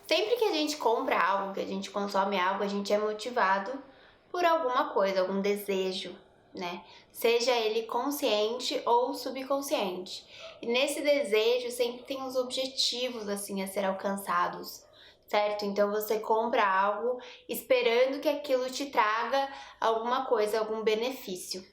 Sempre que a gente compra algo, que a gente consome algo, a gente é motivado por alguma coisa, algum desejo, né? Seja ele consciente ou subconsciente. E nesse desejo sempre tem os objetivos assim a ser alcançados, certo? Então você compra algo esperando que aquilo te traga alguma coisa, algum benefício.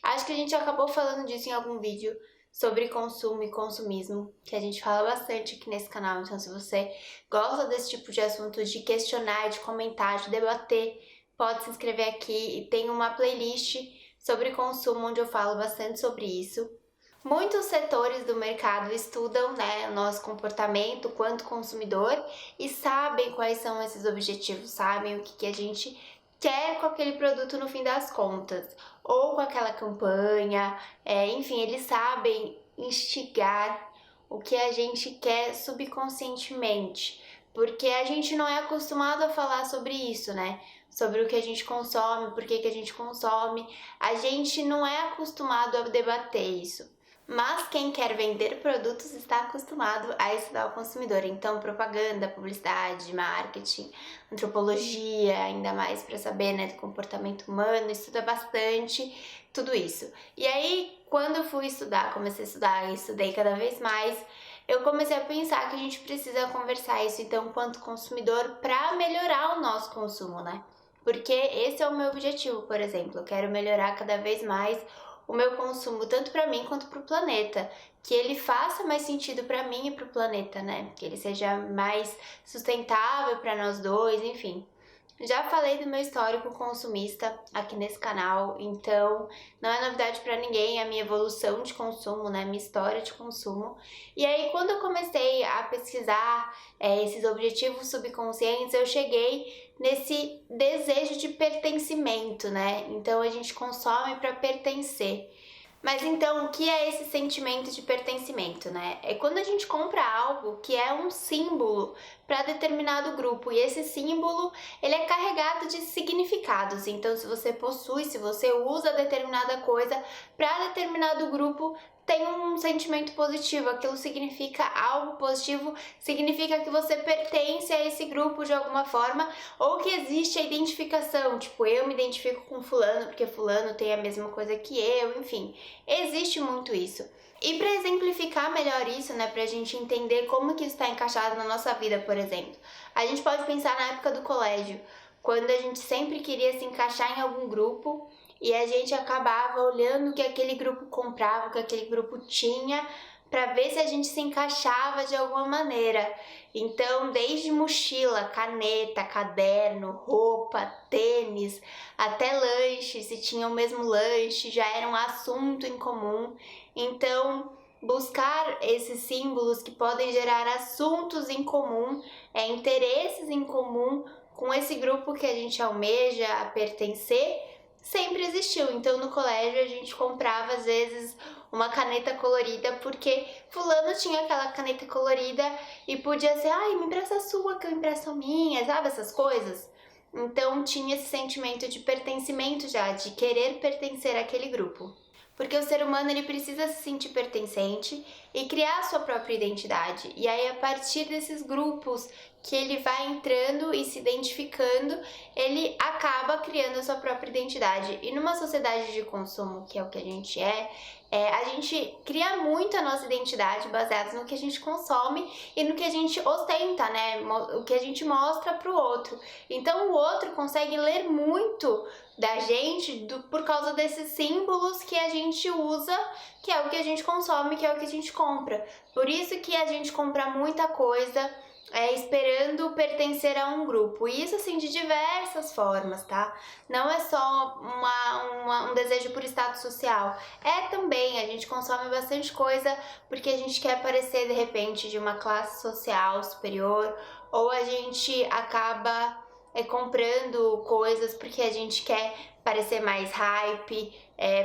Acho que a gente acabou falando disso em algum vídeo sobre consumo e consumismo, que a gente fala bastante aqui nesse canal. Então, se você gosta desse tipo de assunto, de questionar, de comentar, de debater, pode se inscrever aqui e tem uma playlist sobre consumo onde eu falo bastante sobre isso. Muitos setores do mercado estudam, né, o nosso comportamento quanto consumidor e sabem quais são esses objetivos, sabem o que a gente quer com aquele produto no fim das contas, ou com aquela campanha, enfim, eles sabem instigar o que a gente quer subconscientemente, porque a gente não é acostumado a falar sobre isso, né? Sobre o que a gente consome, por que a gente consome, a gente não é acostumado a debater isso. Mas quem quer vender produtos está acostumado a estudar o consumidor. Então, propaganda, publicidade, marketing, antropologia, ainda mais para saber, né, do comportamento humano, estuda bastante tudo isso. E aí, quando eu fui estudar, comecei a estudar e estudei cada vez mais, eu comecei a pensar que a gente precisa conversar isso, então, quanto consumidor, para melhorar o nosso consumo, né? Porque esse é o meu objetivo, por exemplo. Eu quero melhorar cada vez mais o meu consumo, tanto para mim quanto para o planeta, que ele faça mais sentido para mim e para o planeta, né? Que ele seja mais sustentável para nós dois, enfim. Já falei do meu histórico consumista aqui nesse canal, então não é novidade para ninguém a minha evolução de consumo, né, minha história de consumo. E aí quando eu comecei a pesquisar esses objetivos subconscientes, eu cheguei nesse desejo de pertencimento, né? Então a gente consome para pertencer. Mas então, o que é esse sentimento de pertencimento, né? É quando a gente compra algo que é um símbolo para determinado grupo e esse símbolo, ele é carregado de significados. Então, se você possui, se você usa determinada coisa para determinado grupo, tem um sentimento positivo, aquilo significa algo positivo, significa que você pertence a esse grupo de alguma forma, ou que existe a identificação, tipo, eu me identifico com fulano porque fulano tem a mesma coisa que eu, enfim, existe muito isso. E para exemplificar melhor isso, né, pra gente entender como que isso está encaixado na nossa vida, por exemplo, a gente pode pensar na época do colégio, quando a gente sempre queria se encaixar em algum grupo, e a gente acabava olhando o que aquele grupo comprava, o que aquele grupo tinha, para ver se a gente se encaixava de alguma maneira. Então, desde mochila, caneta, caderno, roupa, tênis, até lanche, se tinha o mesmo lanche, já era um assunto em comum. Então, buscar esses símbolos que podem gerar assuntos em comum, interesses em comum com esse grupo que a gente almeja pertencer, sempre existiu. Então no colégio a gente comprava às vezes uma caneta colorida porque fulano tinha aquela caneta colorida e podia ser, ai, me empresta a sua que eu empresto a minha, sabe, essas coisas. Então tinha esse sentimento de pertencimento já, de querer pertencer àquele grupo. Porque o ser humano ele precisa se sentir pertencente e criar a sua própria identidade. E aí a partir desses grupos que ele vai entrando e se identificando, ele acaba criando a sua própria identidade. E numa sociedade de consumo, que é o que a gente a gente cria muito a nossa identidade baseada no que a gente consome e no que a gente ostenta, né? O que a gente mostra pro outro. Então o outro consegue ler muito da gente por causa desses símbolos que a gente usa, que é o que a gente consome, que é o que a gente compra. Por isso que a gente compra muita coisa esperando pertencer a um grupo. E isso assim de diversas formas, tá? Não é só um desejo por status social. É também, a gente consome bastante coisa porque a gente quer parecer de repente de uma classe social superior, ou a gente acaba comprando coisas porque a gente quer parecer mais hype,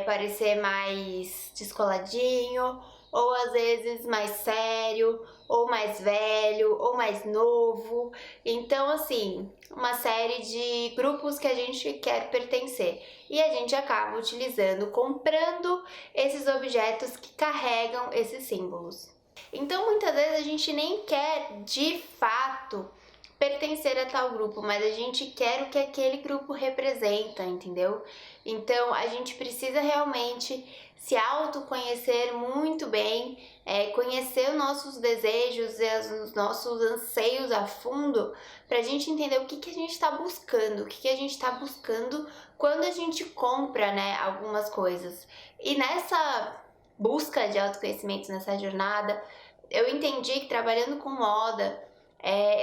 parecer mais descoladinho, ou às vezes mais sério, ou mais velho, ou mais novo. Então, assim, uma série de grupos que a gente quer pertencer. E a gente acaba utilizando, comprando esses objetos que carregam esses símbolos. Então, muitas vezes a gente nem quer, de fato, pertencer a tal grupo, mas a gente quer o que aquele grupo representa, entendeu? Então a gente precisa realmente se autoconhecer muito bem, conhecer os nossos desejos e os nossos anseios a fundo, para a gente entender o que a gente está buscando, o que a gente está buscando quando a gente compra, né, algumas coisas. E nessa busca de autoconhecimento, nessa jornada, eu entendi que trabalhando com moda,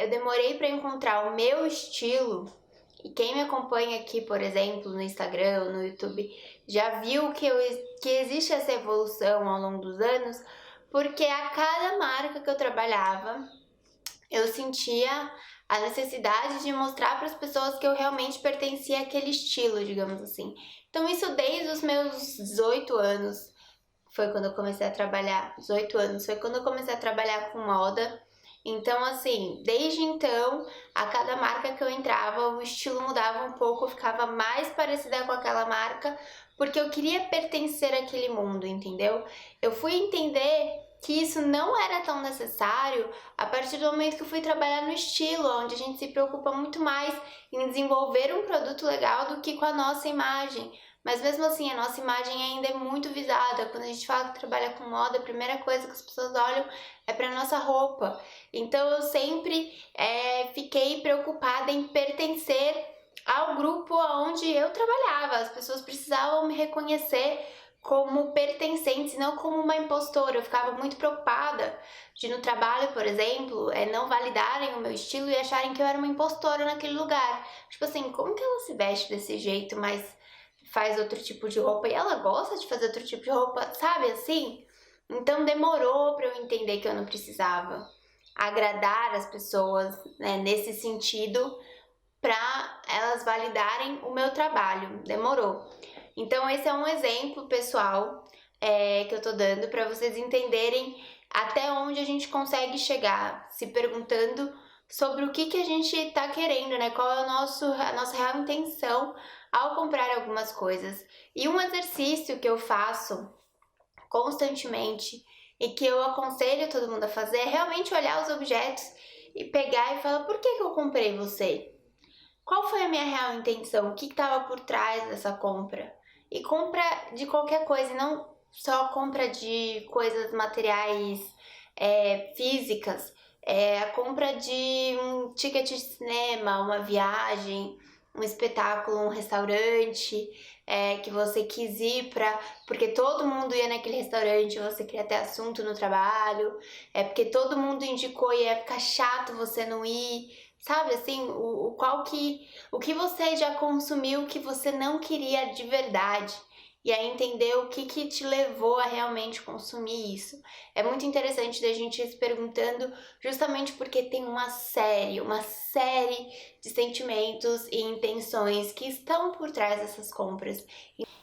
eu demorei para encontrar o meu estilo. E quem me acompanha aqui, por exemplo, no Instagram, no YouTube, já viu que existe essa evolução ao longo dos anos, porque a cada marca que eu trabalhava, eu sentia a necessidade de mostrar para as pessoas que eu realmente pertencia àquele estilo, digamos assim. Então isso desde os meus 18 anos foi quando eu comecei a trabalhar, 18 anos, foi quando eu comecei a trabalhar com moda. Então, assim, desde então, a cada marca que eu entrava, o estilo mudava um pouco, eu ficava mais parecida com aquela marca, porque eu queria pertencer àquele mundo, entendeu? Eu fui entender que isso não era tão necessário a partir do momento que eu fui trabalhar no estilo, onde a gente se preocupa muito mais em desenvolver um produto legal do que com a nossa imagem. Mas mesmo assim, a nossa imagem ainda é muito visada. Quando a gente fala que trabalha com moda, a primeira coisa que as pessoas olham é para nossa roupa. Então eu sempre fiquei preocupada em pertencer ao grupo onde eu trabalhava. As pessoas precisavam me reconhecer como pertencente, não como uma impostora. Eu ficava muito preocupada de no trabalho, por exemplo, não validarem o meu estilo e acharem que eu era uma impostora naquele lugar. Tipo assim, como que ela se veste desse jeito, mas faz outro tipo de roupa e ela gosta de fazer outro tipo de roupa, sabe assim? Então demorou para eu entender que eu não precisava agradar as pessoas, né, nesse sentido, para elas validarem o meu trabalho. Demorou. Então esse é um exemplo pessoal que eu tô dando para vocês entenderem até onde a gente consegue chegar, se perguntando sobre o que a gente tá querendo, né? Qual é a nossa real intenção ao comprar algumas coisas. E um exercício que eu faço constantemente e que eu aconselho todo mundo a fazer é realmente olhar os objetos e pegar e falar: por que eu comprei você? Qual foi a minha real intenção? O que estava por trás dessa compra? E compra de qualquer coisa, não só compra de coisas materiais físicas, a compra de um ticket de cinema, uma viagem, um espetáculo, um restaurante que você quis ir porque todo mundo ia naquele restaurante, você queria ter assunto no trabalho, porque todo mundo indicou e ia ficar chato você não ir. Sabe, assim, o que você já consumiu que você não queria de verdade. E aí entender o que te levou a realmente consumir isso. É muito interessante da gente ir se perguntando, justamente porque tem uma série de sentimentos e intenções que estão por trás dessas compras.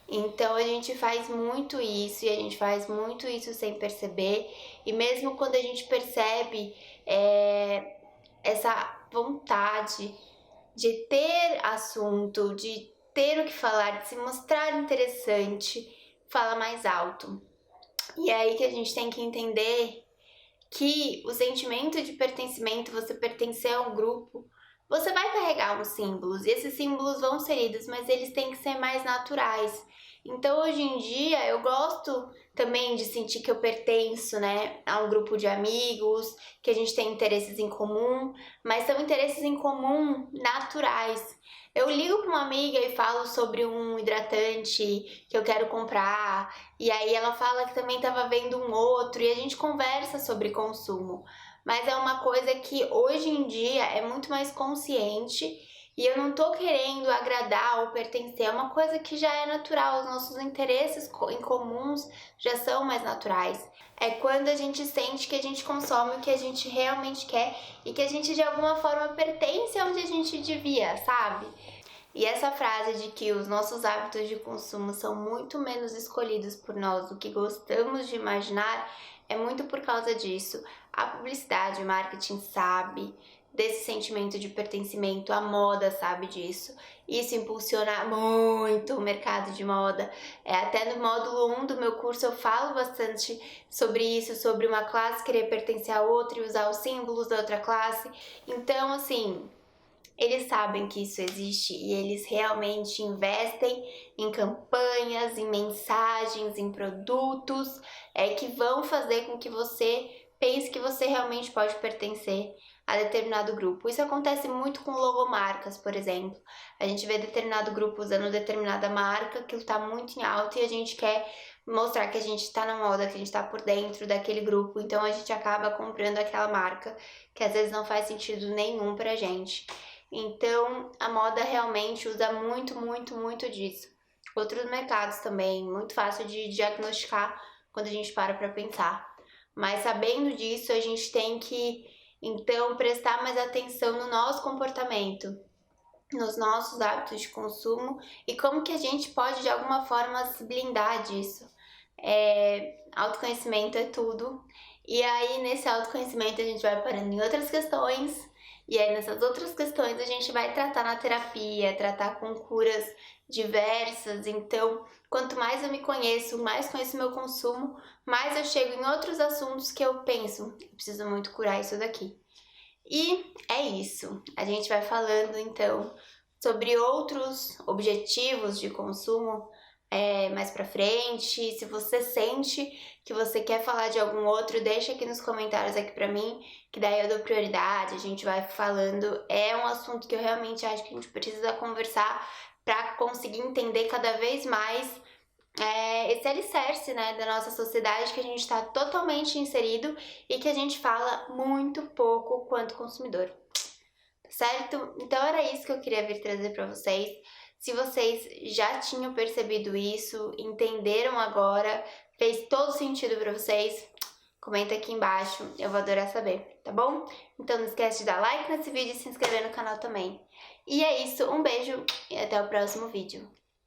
Então a gente faz muito isso e a gente faz muito isso sem perceber. E mesmo quando a gente percebe essa vontade de ter assunto, de ter o que falar, de se mostrar interessante, fala mais alto. E é aí que a gente tem que entender que o sentimento de pertencimento, você pertencer a um grupo, você vai carregar uns símbolos, e esses símbolos vão ser lidos, mas eles têm que ser mais naturais. Então hoje em dia eu gosto também de sentir que eu pertenço, né, a um grupo de amigos, que a gente tem interesses em comum, mas são interesses em comum naturais. Eu ligo para uma amiga e falo sobre um hidratante que eu quero comprar, e aí ela fala que também estava vendo um outro, e a gente conversa sobre consumo. Mas é uma coisa que hoje em dia é muito mais consciente e eu não tô querendo agradar ou pertencer, é uma coisa que já é natural, os nossos interesses em comuns já são mais naturais. É quando a gente sente que a gente consome o que a gente realmente quer e que a gente de alguma forma pertence aonde a gente devia, sabe? E essa frase de que os nossos hábitos de consumo são muito menos escolhidos por nós do que gostamos de imaginar é muito por causa disso. A publicidade, o marketing sabe desse sentimento de pertencimento. A moda sabe disso. Isso impulsiona muito o mercado de moda. Até no módulo 1 do meu curso eu falo bastante sobre isso, sobre uma classe querer pertencer a outra e usar os símbolos da outra classe. Então, assim, eles sabem que isso existe e eles realmente investem em campanhas, em mensagens, em produtos que vão fazer com que você pense que você realmente pode pertencer a determinado grupo. Isso acontece muito com logomarcas, por exemplo. A gente vê determinado grupo usando determinada marca, que está muito em alta e a gente quer mostrar que a gente está na moda, que a gente está por dentro daquele grupo, então a gente acaba comprando aquela marca que às vezes não faz sentido nenhum pra gente. Então a moda realmente usa muito, muito, muito disso. Outros mercados também, muito fácil de diagnosticar quando a gente para pensar. Mas sabendo disso, a gente tem que então prestar mais atenção no nosso comportamento, nos nossos hábitos de consumo e como que a gente pode de alguma forma se blindar disso. Autoconhecimento é tudo. E aí nesse autoconhecimento a gente vai parando em outras questões. E aí nessas outras questões a gente vai tratar na terapia, tratar com curas diversas. Então, quanto mais eu me conheço, mais conheço meu consumo, mais eu chego em outros assuntos que eu penso, eu preciso muito curar isso daqui. E é isso. A gente vai falando então sobre outros objetivos de consumo mais pra frente. Se você sente que você quer falar de algum outro, deixa aqui nos comentários aqui pra mim, que daí eu dou prioridade, a gente vai falando. É um assunto que eu realmente acho que a gente precisa conversar pra conseguir entender cada vez mais esse alicerce, né, da nossa sociedade que a gente está totalmente inserido e que a gente fala muito pouco quanto consumidor, certo? Então era isso que eu queria vir trazer para vocês. Se vocês já tinham percebido isso, entenderam agora, fez todo sentido para vocês, comenta aqui embaixo, eu vou adorar saber, tá bom? Então não esquece de dar like nesse vídeo e se inscrever no canal também. E é isso, um beijo e até o próximo vídeo.